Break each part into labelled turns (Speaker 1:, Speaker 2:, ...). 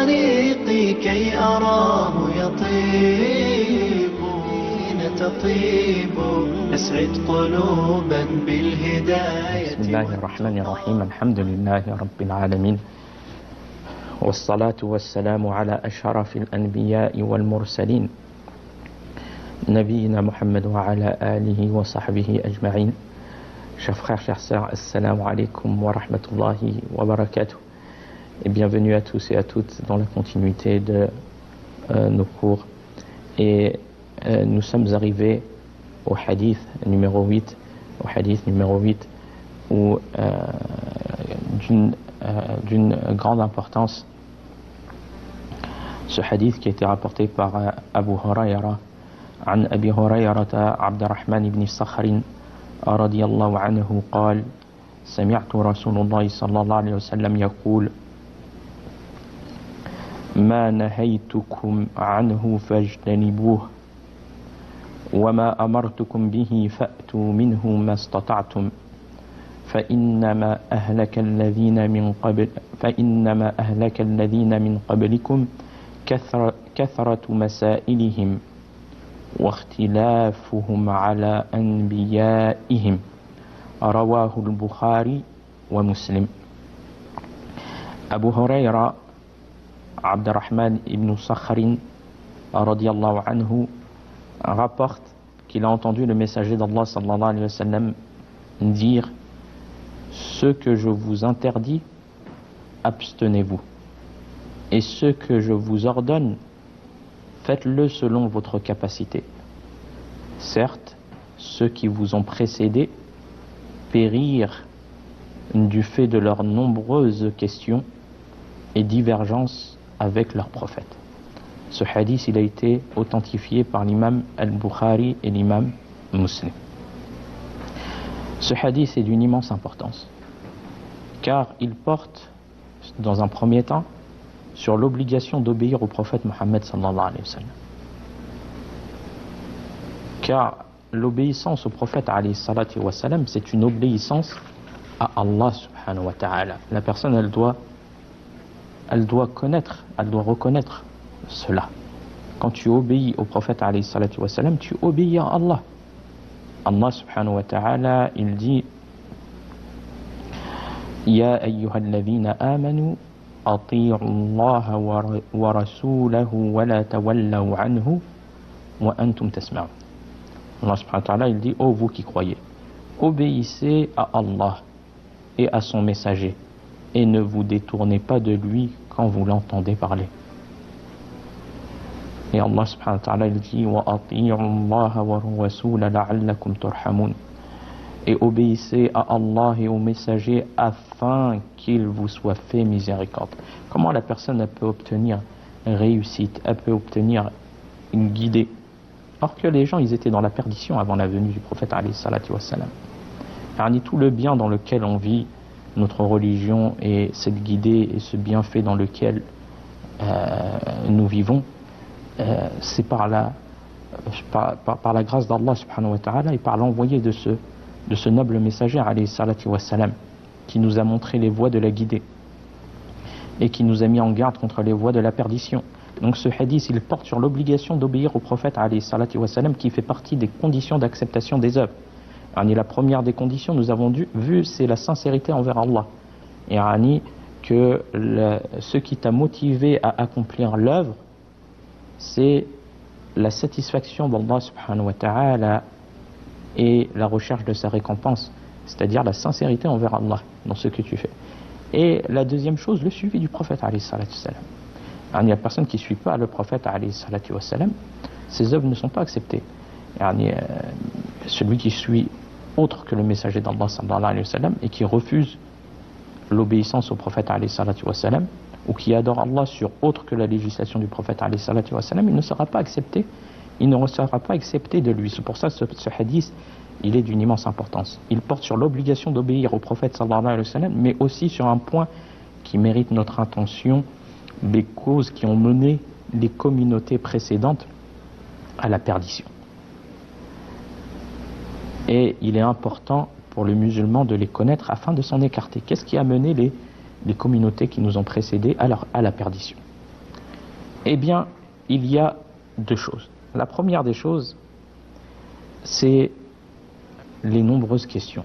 Speaker 1: طريقي كي أراه يطيب تطيب أسعد قلوبا بالهداية.
Speaker 2: بسم الله الرحمن الرحيم. الحمد لله رب العالمين، والصلاة والسلام على أشرف الأنبياء والمرسلين نبينا محمد وعلى آله وصحبه أجمعين. Chers frères, chers sœurs, assalamu alaikum wa rahmatullahi wa barakatuh. Et bienvenue à tous et à toutes dans la continuité de nos cours. Et nous sommes arrivés au hadith numéro 8, où d'une grande importance, ce hadith qui a été rapporté par Abu Hurayra, عن أبي هريرة عبد الرحمن بن صخر رضي الله عنه قال: سمعت رسول الله صلى الله عليه وسلم يقول: ما نهيتكم عنه فاجتنبوه وما أمرتكم به فأتوا منه ما استطعتم فإنما أهلك الذين من قبلكم كثرة مسائلهم واختلافهم على أنبيائهم. رواه البخاري ومسلم. Abu Hurayra Abdurrahman ibn Sakhrin radiyallahu anhu rapporte qu'il a entendu le messager d'Allah sallallahu alayhi wa sallam dire: ce que je vous interdis, abstenez-vous, et ce que je vous ordonne, faites-le selon votre capacité. Certes, ceux qui vous ont précédés périrent du fait de leurs nombreuses questions et divergences avec leurs prophètes. Ce hadith, il a été authentifié par l'imam al-Bukhari et l'imam Muslim. Ce hadith est d'une immense importance, car il porte, dans un premier temps, sur l'obligation d'obéir au prophète Mohammed sallallahu alayhi wa sallam. Car l'obéissance au prophète alayhi salatu wa sallam, c'est une obéissance à Allah subhanahu wa ta'ala. La personne, elle doit reconnaître cela. Quand tu obéis au prophète alayhi salatu wa sallam, tu obéis à Allah. Allah subhanahu wa ta'ala, il dit: Ya ayyuhalladhina amanu أطيعوا الله ورسوله ولا تولوا عنه وأنتم تسمعون. Allah subhanahu wa ta'ala, il dit: ô vous qui croyez, obéissez à Allah et à son messager et ne vous détournez pas de lui quand vous l'entendez parler. Et Allah subhanahu wa ta'ala, il dit: وأطيعوا الله والرسول لعلكم ترحمون. Et obéissez à Allah et au messager afin qu'il vous soit fait miséricorde. Comment la personne elle peut obtenir réussite, elle peut obtenir une guidée, alors que les gens ils étaient dans la perdition avant la venue du prophète alayhi salatu wassalam. Alors, tout le bien dans lequel on vit, notre religion et cette guidée et ce bienfait dans lequel nous vivons, c'est par la grâce d'Allah subhanahu wa ta'ala et par l'envoyé de ce noble messager alayhi salatu wassalam, qui nous a montré les voies de la guidée et qui nous a mis en garde contre les voies de la perdition. Donc ce hadith, il porte sur l'obligation d'obéir au prophète alayhi salatu wassalam, qui fait partie des conditions d'acceptation des œuvres. La première des conditions, nous avons vu, c'est la sincérité envers Allah. Et que ce qui t'a motivé à accomplir l'œuvre, c'est la satisfaction d'Allah subhanahu wa ta'ala et la recherche de sa récompense, c'est-à-dire la sincérité envers Allah dans ce que tu fais. Et la deuxième chose, le suivi du prophète alayhi salatu wassalam. Il n'y a personne qui ne suit pas le prophète alayhi salatu wassalam, ses œuvres ne sont pas acceptées. Celui qui suit autre que le messager d'Allah sallallahu alayhi wa sallam et qui refuse l'obéissance au prophète alayhi salatu wassalam, ou qui adore Allah sur autre que la législation du prophète alayhi salatu wassalam, il ne sera pas accepté. Il ne sera pas accepté de lui. C'est pour ça que ce hadith, il est d'une immense importance. Il porte sur l'obligation d'obéir au prophète sallallahu alayhi wa sallam, mais aussi sur un point qui mérite notre attention, les causes qui ont mené les communautés précédentes à la perdition. Et il est important pour le musulman de les connaître afin de s'en écarter. Qu'est-ce qui a mené les communautés qui nous ont précédés à la perdition? Eh bien, il y a deux choses. La première des choses, c'est les nombreuses questions.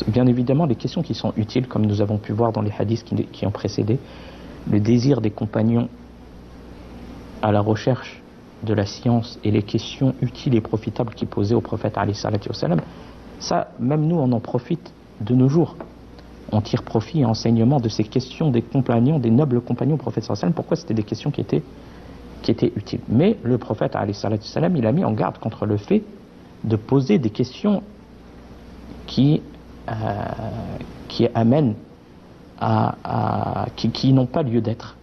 Speaker 2: Bien évidemment, les questions qui sont utiles, comme nous avons pu voir dans les hadiths qui ont précédé, le désir des compagnons à la recherche de la science et les questions utiles et profitables qu'ils posaient au prophète alayhi salatu wassalam, ça, même nous, on en profite de nos jours. On tire profit et enseignement de ces questions des compagnons, des nobles compagnons au prophète sallallahu alayhi wa sallam. Pourquoi c'était des questions qui étaient utiles. Mais le prophète alayhi salatu wassalam, il a mis en garde contre le fait de poser des questions qui amènent qui n'ont pas lieu d'être,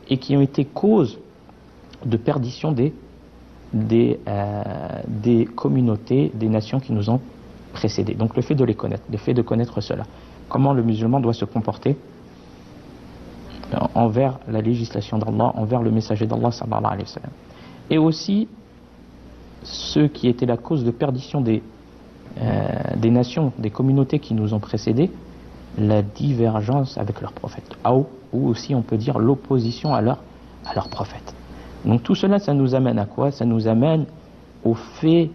Speaker 2: et qui ont été cause de perdition des communautés, des nations qui nous ont précédés. Donc le fait de les connaître, le fait de connaître cela, comment le musulman doit se comporter envers la législation d'Allah, envers le messager d'Allah sallallahu alayhi wa sallam. Et aussi ceux qui étaient la cause de perdition des nations, des communautés qui nous ont précédés, la divergence avec leur prophète, ou aussi on peut dire l'opposition à leur prophète. Donc tout cela, ça nous amène à quoi? Ça nous amène au fait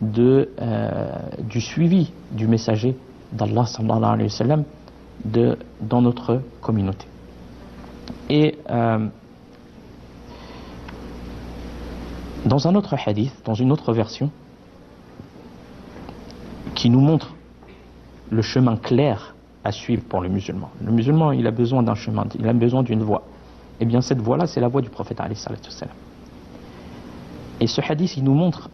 Speaker 2: du suivi du messager d'Allah sallallahu alayhi wa sallam dans notre communauté. Et dans un autre hadith, dans une autre version, qui nous montre le chemin clair à suivre pour le musulman. Le musulman, il a besoin d'un chemin, il a besoin d'une voie. Et bien cette voie-là, c'est la voie du prophète alayhi salatu wassalam. Et ce hadith, il nous montre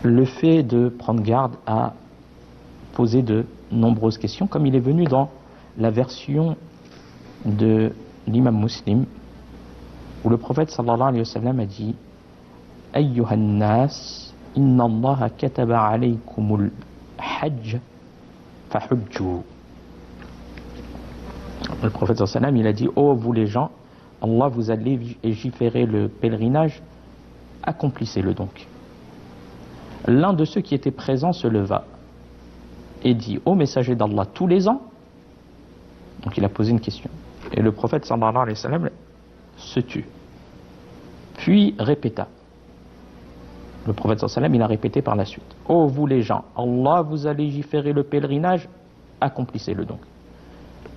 Speaker 2: le fait de prendre garde à poser de nombreuses questions, comme il est venu dans la version de l'imam Muslim, où le prophète sallallahu alayhi wa sallam a dit « Ayyuhan nas, inna allaha kataba alaykumul hajj fahujju » Le prophète sallallahu alayhi wa sallam, il a dit « Oh vous les gens, Allah vous a légiféré le pèlerinage, accomplissez-le donc. » L'un de ceux qui étaient présents se leva et dit « Ô messager d'Allah, tous les ans ?» Donc il a posé une question. Et le prophète sallallahu alayhi wa sallam se tut. Puis répéta. Le prophète sallallahu alayhi wa sallam, il a répété par la suite. Ô vous les gens, Allah vous a légiféré le pèlerinage, accomplissez-le donc.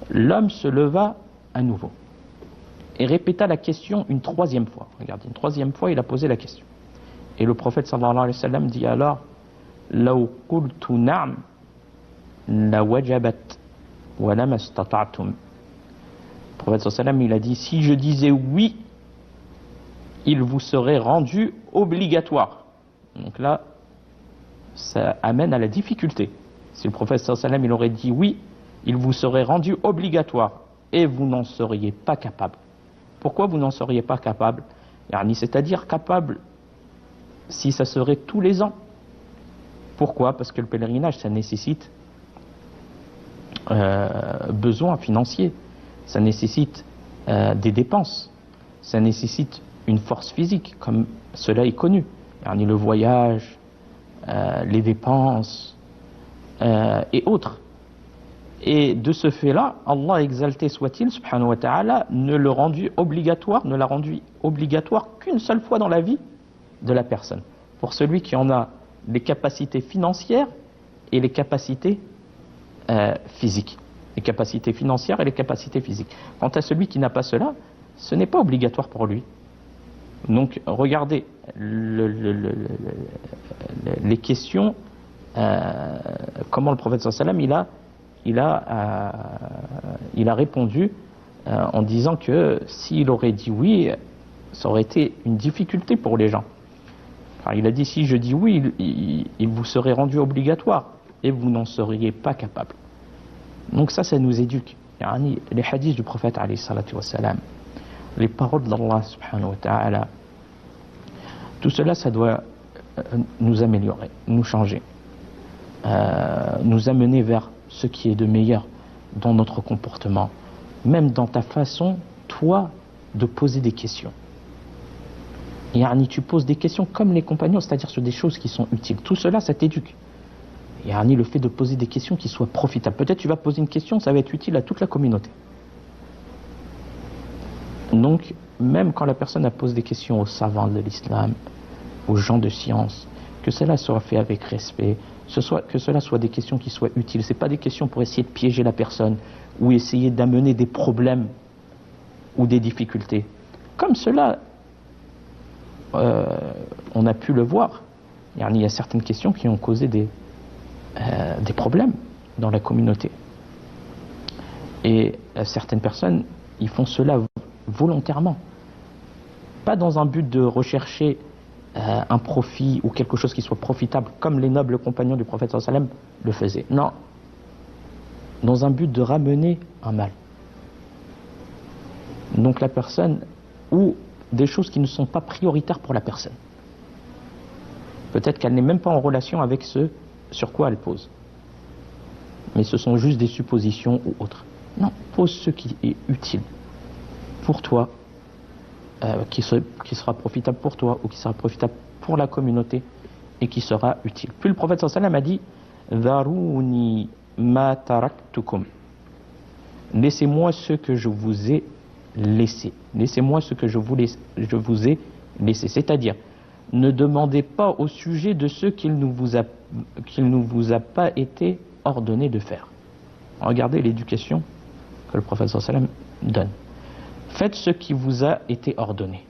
Speaker 2: L'homme se leva à nouveau et répéta la question une troisième fois. Regardez, une troisième fois, il a posé la question. Et le prophète sallallahu alayhi wa sallam dit alors Law qultu na'am la wajabat wa lam astata'tum. Le prophète sallallahu alayhi wa sallam, il a dit si je disais oui, il vous serait rendu obligatoire. Donc là, ça amène à la difficulté. Si le prophète sallallahu alayhi wa sallam, il aurait dit oui, il vous serait rendu obligatoire et vous n'en seriez pas capable. Pourquoi vous n'en seriez pas capable? C'est-à-dire capable si ça serait tous les ans. Pourquoi? Parce que le pèlerinage, ça nécessite besoin financier, ça nécessite des dépenses, ça nécessite une force physique, comme cela est connu. Le voyage, les dépenses et autres. Et de ce fait-là, Allah exalté soit-il, subhanahu wa ta'ala, ne l'a rendu obligatoire qu'une seule fois dans la vie de la personne. Pour celui qui en a les capacités financières et les capacités physiques. Les capacités financières et les capacités physiques. Quant à celui qui n'a pas cela, ce n'est pas obligatoire pour lui. Donc regardez les questions, comment le prophète sallallahu alayhi wa sallam il a répondu en disant que s'il aurait dit oui, ça aurait été une difficulté pour les gens. Enfin, il a dit si je dis oui, il vous serait rendu obligatoire et vous n'en seriez pas capable. Donc ça nous éduque. Les hadiths du prophète alayhi salatu wassalam, les paroles d'Allah subhanahu wa ta'ala, tout cela, ça doit nous améliorer, nous changer, nous amener vers ce qui est de meilleur dans notre comportement, même dans ta façon, toi, de poser des questions. Tu poses des questions comme les compagnons, c'est-à-dire sur des choses qui sont utiles. Tout cela, ça t'éduque. Le fait de poser des questions qui soient profitables. Peut-être tu vas poser une question, ça va être utile à toute la communauté. Donc, même quand la personne pose des questions aux savants de l'islam, aux gens de science, que cela soit fait avec respect, que cela soit des questions qui soient utiles. Ce n'est pas des questions pour essayer de piéger la personne ou essayer d'amener des problèmes ou des difficultés. Comme cela, on a pu le voir. Il y a certaines questions qui ont causé des problèmes dans la communauté. Et certaines personnes, ils font cela volontairement. Pas dans un but de rechercher un profit ou quelque chose qui soit profitable, comme les nobles compagnons du prophète sallallahu alayhi wa sallam le faisaient. Non. Dans un but de ramener un mal. Donc la personne, ou des choses qui ne sont pas prioritaires pour la personne. Peut-être qu'elle n'est même pas en relation avec ce sur quoi elle pose. Mais ce sont juste des suppositions ou autres. Non, pose ce qui est utile pour toi, qui sera profitable pour toi ou qui sera profitable pour la communauté et qui sera utile. Puis le prophète sallallahu alayhi wa sallam a dit Dharuni ma taraktukum. Laissez-moi ce que je vous ai laissé. Laissez-moi ce que je vous ai laissé. C'est-à-dire, ne demandez pas au sujet de ce qu'il ne vous a pas été ordonné de faire. Regardez l'éducation que le prophète sallallahu alayhi wa sallam donne. Faites ce qui vous a été ordonné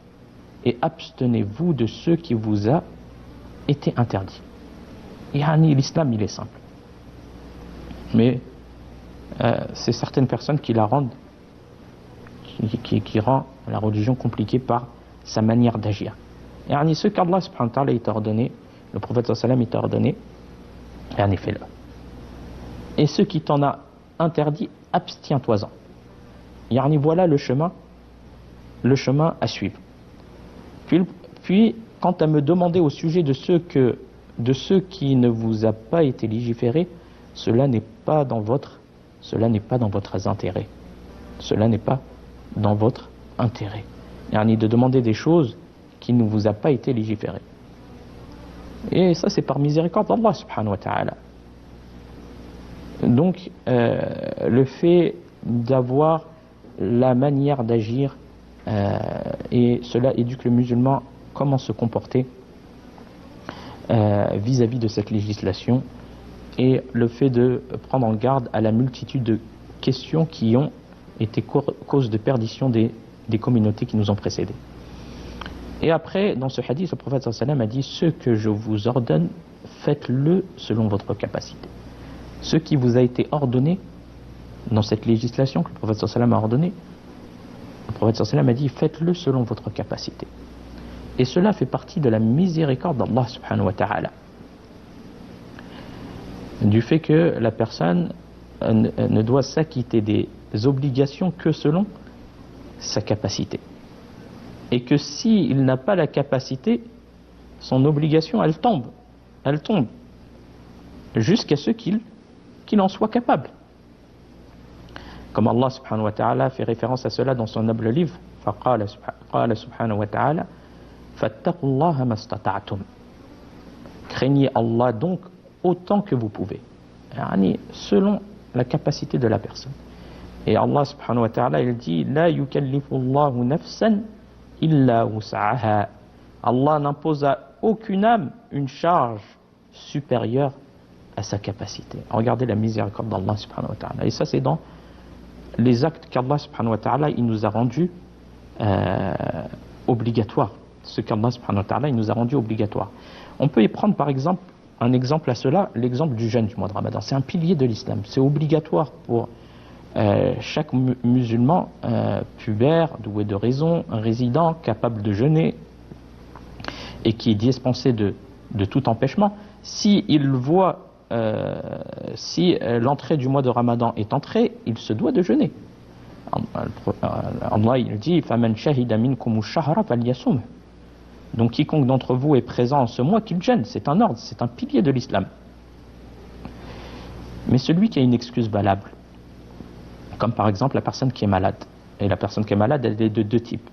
Speaker 2: et abstenez-vous de ce qui vous a été interdit. L'islam, il est simple. Mais c'est certaines personnes qui la rendent, qui rend la religion compliquée par sa manière d'agir. Ce qu'Allah subhanahu wa ta'ala t'a ordonné, le prophète sallallahu alayhi wa sallam t'a ordonné, fais-le. Et ce qui t'en a interdit, abstiens-toi-en. Voilà le chemin à suivre. Puis, quant à me demander au sujet de ce qui ne vous a pas été légiféré, cela n'est pas dans votre intérêt. Cela n'est pas dans votre intérêt. De demander des choses qui ne vous a pas été légiférées. Et ça, c'est par miséricorde d'Allah subhanahu wa ta'ala. Donc, le fait d'avoir la manière d'agir, et cela éduque le musulman comment se comporter vis-à-vis de cette législation, et le fait de prendre en garde à la multitude de questions qui ont été cause de perdition des communautés qui nous ont précédés. Et après, dans ce hadith, le prophète sallallahu alayhi wa sallam a dit: ce que je vous ordonne, faites-le selon votre capacité. Ce qui vous a été ordonné dans cette législation que le prophète sallallahu alayhi wa sallam a ordonné, le prophète sallallahu alayhi wa sallam a dit: faites-le selon votre capacité. Et cela fait partie de la miséricorde d'Allah subhanahu wa ta'ala, du fait que la personne ne doit s'acquitter des obligations que selon sa capacité, et que s'il n'a pas la capacité, son obligation elle tombe jusqu'à ce qu'il en soit capable, comme Allah subhanahu wa ta'ala fait référence à cela dans son noble livre. فقال سبحانه وتعالى فاتقوا الله ما استطعتم. Craignez Allah donc autant que vous pouvez, selon la capacité de la personne. Et Allah subhanahu wa ta'ala, il dit: la yukallifu Allahu nafsan illa wus'aha. Allah n'impose à aucune âme une charge supérieure à sa capacité. Regardez la miséricorde d'Allah subhanahu wa ta'ala. Et ça, c'est dans les actes qu'Allah subhanahu wa ta'ala il nous a rendus obligatoires. Ce qu'Allah subhanahu wa ta'ala il nous a rendus obligatoires. On peut y prendre par exemple un exemple à cela, l'exemple du jeûne du mois de Ramadan. C'est un pilier de l'islam. C'est obligatoire pour chaque musulman pubère, doué de raison, un résident, capable de jeûner et qui est dispensé de tout empêchement. Si l'entrée du mois de Ramadan est entrée, il se doit de jeûner. Allah il dit: فَمَنْ شَهِدَ مِنْكُمُ الشَّهْرَ فَلْيَصُمْهُ. Donc quiconque d'entre vous est présent en ce mois, qu'il jeûne. C'est un ordre, c'est un pilier de l'islam. Mais celui qui a une excuse valable, comme par exemple la personne qui est malade, et la personne qui est malade, elle est de deux types.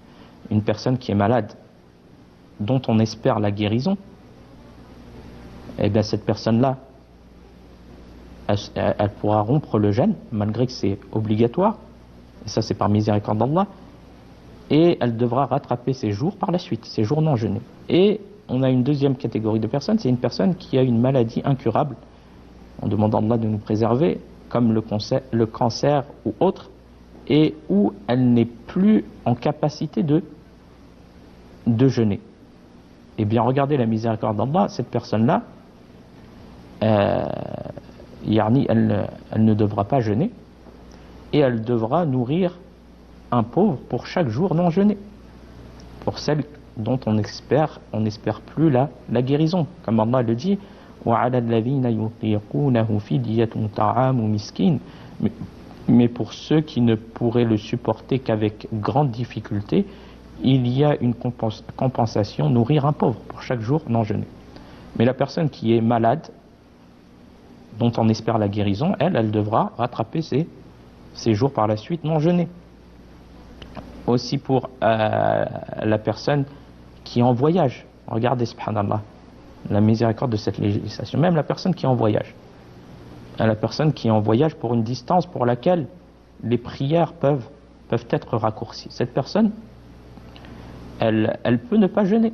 Speaker 2: Une personne qui est malade, dont on espère la guérison, et bien cette personne-là, elle pourra rompre le jeûne, malgré que c'est obligatoire, et ça c'est par miséricorde d'Allah. et elle devra rattraper ses jours par la suite, ses jours non jeûnés. Et on a une deuxième catégorie de personnes, c'est une personne qui a une maladie incurable, on demande à Allah de nous préserver, comme le cancer ou autre, et où elle n'est plus en capacité de jeûner. Eh bien, regardez la miséricorde d'Allah, cette personne-là, elle ne devra pas jeûner, et elle devra nourrir un pauvre pour chaque jour non jeûné, pour celle dont on n'espère plus la guérison, comme Allah le dit, وَعَلَى الَّذِينَ يُطِيقُونَهُ فِدْيَةٌ طَعَامُ مِسْكِينٍ. Mais pour ceux qui ne pourraient le supporter qu'avec grande difficulté, il y a une compensation, nourrir un pauvre pour chaque jour non jeûné. Mais la personne qui est malade, dont on espère la guérison, elle devra rattraper ses jours par la suite non jeûnés. Aussi pour la personne qui est en voyage. Regardez, subhanallah, la miséricorde de cette législation. Même la personne qui est en voyage. La personne qui est en voyage pour une distance pour laquelle les prières peuvent être raccourcies. Cette personne, elle peut ne pas jeûner,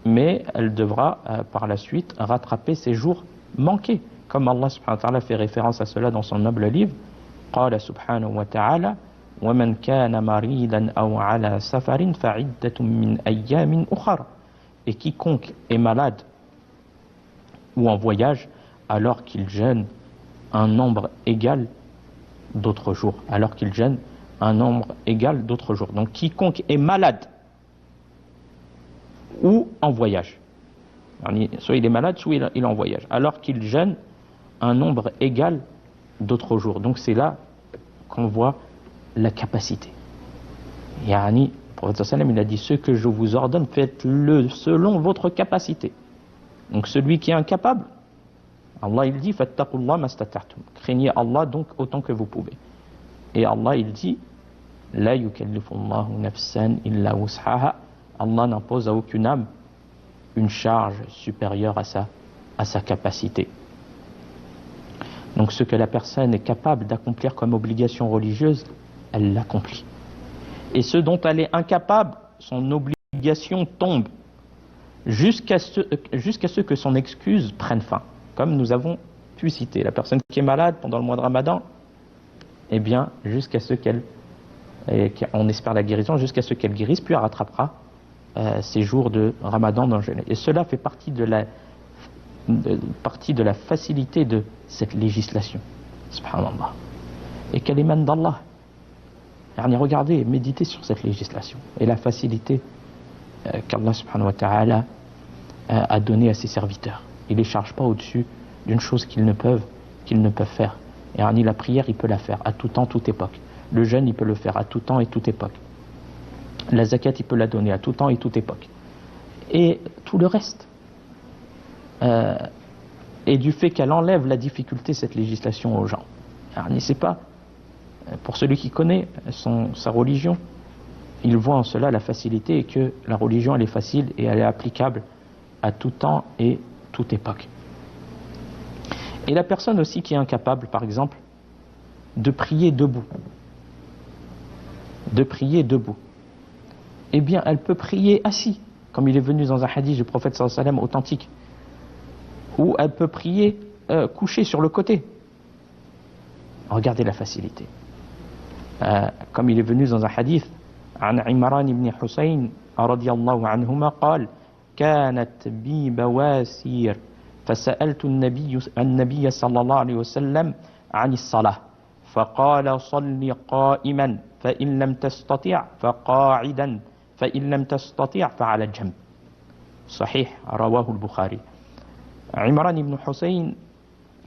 Speaker 2: mais elle devra par la suite rattraper ses jours manqués. Comme Allah subhanahu wa ta'ala fait référence à cela dans son noble livre, قال سبحانه وتعالى ومن كان مريضا أو على سفر فعدة من أيام أخرى. Et quiconque est malade ou en voyage, alors qu'il jeûne un nombre égal d'autres jours. Alors qu'il jeûne un nombre égal d'autres jours. Donc quiconque est malade ou en voyage, soit il est malade, soit il est en voyage, alors qu'il jeûne un nombre égal d'autres jours. Donc c'est là qu'on voit la capacité. Le prophète sallam, il a dit: ce que je vous ordonne, faites-le selon votre capacité. Donc celui qui est incapable, Allah il dit: fattaqullah mastata'tum, craignez Allah donc autant que vous pouvez. Et Allah il dit: la yukallifullahu nafsan illa wus'aha, Allah n'impose à aucune âme une charge supérieure à sa capacité. Donc ce que la personne est capable d'accomplir comme obligation religieuse, elle l'accomplit. Et ce dont elle est incapable, son obligation tombe jusqu'à ce que son excuse prenne fin. Comme nous avons pu citer, la personne qui est malade pendant le mois de Ramadan, eh bien, jusqu'à ce on espère la guérison, jusqu'à ce qu'elle guérisse, puis elle rattrapera ses jours de Ramadan dans le jeûne. Et cela fait partie de la facilité de cette législation. Subhanallah. Et qu'elle émane d'Allah. Regardez, méditez sur cette législation et la facilité qu'Allah subhanahu wa ta'ala a donnée à ses serviteurs. Il ne les charge pas au-dessus d'une chose qu'ils ne peuvent faire. Et la prière, il peut la faire à tout temps, toute époque. Le jeûne, il peut le faire à tout temps et toute époque. La zakat, il peut la donner à tout temps et toute époque. Et tout le reste. Et du fait qu'elle enlève la difficulté, cette législation, aux gens. C'est pas, pour celui qui connaît sa religion, il voit en cela la facilité, et que la religion elle est facile et elle est applicable à tout temps et toute époque. Et la personne aussi qui est incapable, par exemple, de prier debout, eh bien elle peut prier assis, comme il est venu dans un hadith du prophète sallallahu alayhi wa sallam authentique, ou elle peut prier couchée sur le côté. Regardez la facilité. Comme il est venu dans un hadith عن عمران بن حسين رضي الله عنهما قال كانت بي بواسير فسألت النبي صلى الله عليه وسلم عن الصلاة فقال صل قائما فإن لم تستطع فقاعدا فإن لم تستطع فعلى الجنب. صحيح رواه البخاري. Imran ibn Hussein,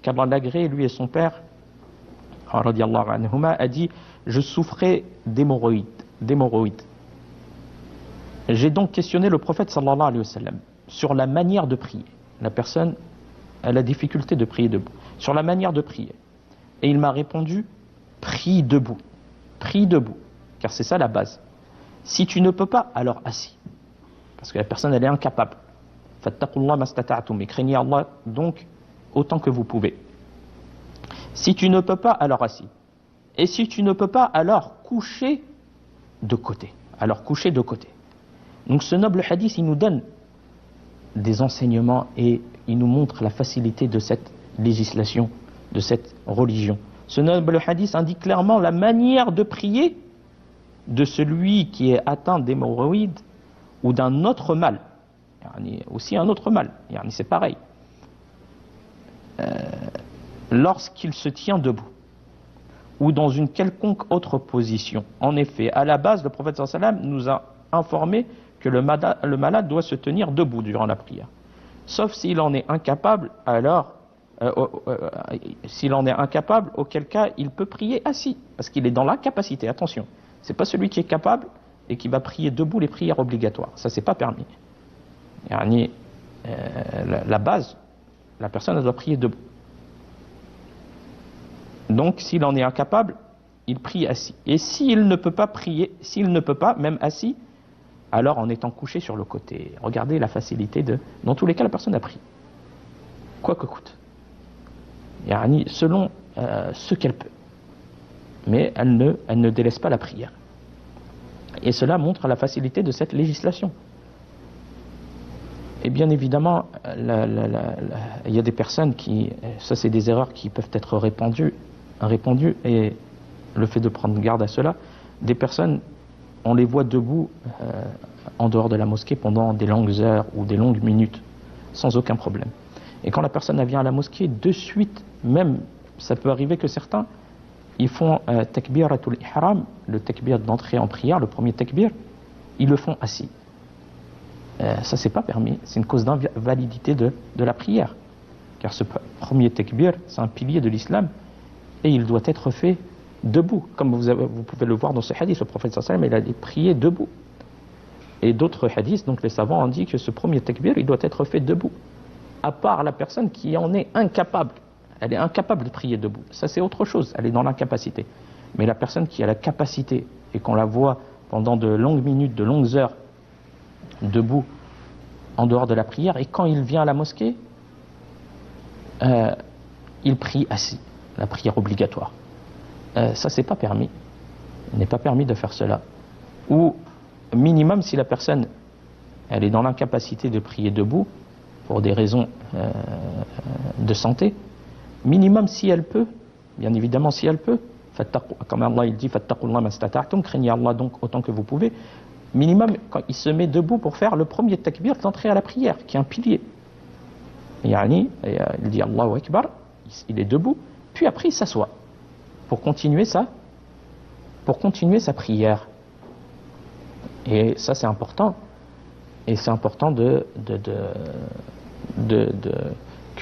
Speaker 2: qu'Allah l'agrée, lui et son père, radiyallahu anhuma, a dit: je souffrais d'hémorroïdes. J'ai donc questionné le prophète sallallahu alayhi wa sallam sur la manière de prier. La personne a la difficulté de prier debout. Sur la manière de prier. Et il m'a répondu: prie debout. Prie debout. Car c'est ça la base. Si tu ne peux pas, alors assis. Parce que la personne, elle est incapable. Fattaqullah mastata'tum, et craignez Allah donc autant que vous pouvez. Si tu ne peux pas, alors assis. Et si tu ne peux pas, alors couché de côté. alors couchez de côté. Donc ce noble hadith, il nous donne des enseignements et il nous montre la facilité de cette législation, de cette religion. Ce noble hadith indique clairement la manière de prier de celui qui est atteint d'hémorroïdes ou d'un autre mal. Aussi un autre mal, c'est pareil. Lorsqu'il se tient debout ou dans une quelconque autre position. En effet, à la base, le prophète sallallahu alayhi wa sallam nous a informé que le malade doit se tenir debout durant la prière. Sauf s'il en est incapable, alors, s'il en est incapable, auquel cas il peut prier assis, parce qu'il est dans l'incapacité. Attention, c'est pas celui qui est capable et qui va prier debout les prières obligatoires. Ça, c'est pas permis. La base, la personne elle doit prier debout. Donc, s'il en est incapable, il prie assis. Et s'il ne peut pas prier, s'il ne peut pas, même assis, alors en étant couché sur le côté. Regardez la facilité de... Dans tous les cas, la personne a pris. Quoi que coûte. Selon ce qu'elle peut. Mais elle ne délaisse pas la prière. Et cela montre la facilité de cette législation. Et bien évidemment, il y a des personnes qui... Ça, c'est des erreurs qui peuvent être répandues, et le fait de prendre garde à cela, des personnes, on les voit debout en dehors de la mosquée pendant des longues heures ou des longues minutes, sans aucun problème. Et quand la personne vient à la mosquée, de suite, même, ça peut arriver que certains, ils font takbiratul ihram, le takbir d'entrée en prière, le premier takbir, ils le font assis. Ça, c'est pas permis, c'est une cause d'invalidité de la prière. Car ce premier takbir, c'est un pilier de l'islam, et il doit être fait debout. Comme vous pouvez le voir dans ce hadith, le prophète sallallahu alayhi wa sallam, il a prié debout. Et d'autres hadiths, donc les savants ont dit que ce premier takbir, il doit être fait debout. À part la personne qui en est incapable. Elle est incapable de prier debout. Ça, c'est autre chose, elle est dans l'incapacité. Mais la personne qui a la capacité, et qu'on la voit pendant de longues minutes, de longues heures, debout, en dehors de la prière, et quand il vient à la mosquée, il prie assis, la prière obligatoire. Ça, c'est pas permis. Il n'est pas permis de faire cela. Ou, minimum, si la personne, elle est dans l'incapacité de prier debout, pour des raisons de santé, minimum, si elle peut, bien évidemment, si elle peut, comme Allah il dit, fattaqullah mastata'tum, craignez Allah donc autant que vous pouvez, minimum, quand il se met debout pour faire le premier takbir d'entrée à la prière, qui est un pilier. Il dit Allahu Akbar, il est debout, puis après il s'assoit pour continuer sa prière. Et ça, c'est important. Et c'est important que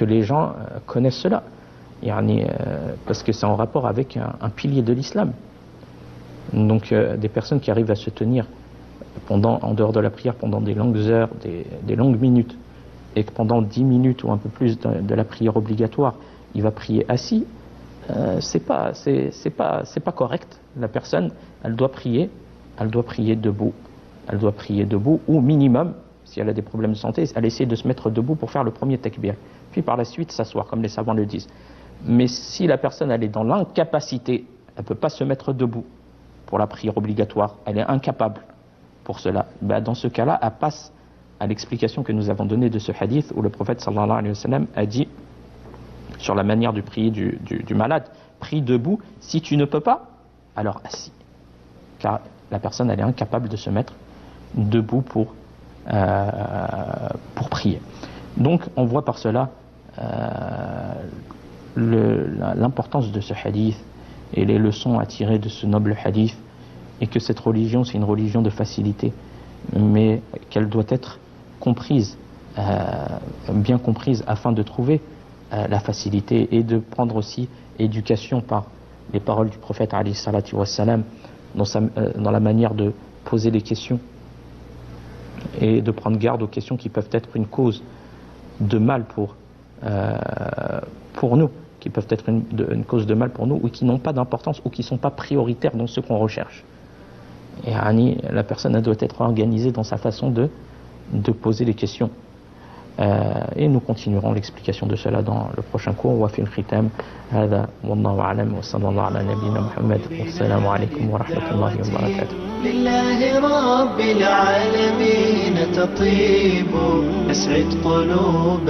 Speaker 2: les gens connaissent cela. Parce que c'est en rapport avec un pilier de l'islam. Donc des personnes qui arrivent à se tenir en dehors de la prière pendant des longues heures, des longues minutes, et que pendant 10 minutes ou un peu plus de la prière obligatoire, il va prier assis, c'est pas correct. La personne, elle doit prier debout. Elle doit prier debout, ou minimum, si elle a des problèmes de santé, elle essaie de se mettre debout pour faire le premier takbir. Puis par la suite s'asseoir, comme les savants le disent. Mais si la personne, elle est dans l'incapacité, elle ne peut pas se mettre debout pour la prière obligatoire, elle est incapable pour cela, dans ce cas-là, elle passe à l'explication que nous avons donnée de ce hadith où le prophète sallallahu alayhi wa sallam a dit sur la manière de prier du malade, prie debout, si tu ne peux pas, alors assis. Car la personne, elle est incapable de se mettre debout pour prier. Donc on voit par cela l'importance de ce hadith et les leçons à tirer de ce noble hadith, et que cette religion, c'est une religion de facilité, mais qu'elle doit être comprise, bien comprise, afin de trouver la facilité, et de prendre aussi éducation par les paroles du prophète alayhi salatu wassalam, dans la manière de poser les questions, et de prendre garde aux questions qui peuvent être une cause de mal pour nous, qui peuvent être une cause de mal pour nous, ou qui n'ont pas d'importance, ou qui ne sont pas prioritaires dans ce qu'on recherche. Et la personne doit être organisée dans sa façon de poser les questions. Et nous continuerons l'explication de cela dans le prochain cours. Wa fil khitam hada wallahu a'lam wa sallallahu ala nabiyyina Muhammad wa assalamu alaykum wa rahmatullahi wa barakatuh.
Speaker 1: لله رب العالمين تطيب. أسعد قلوب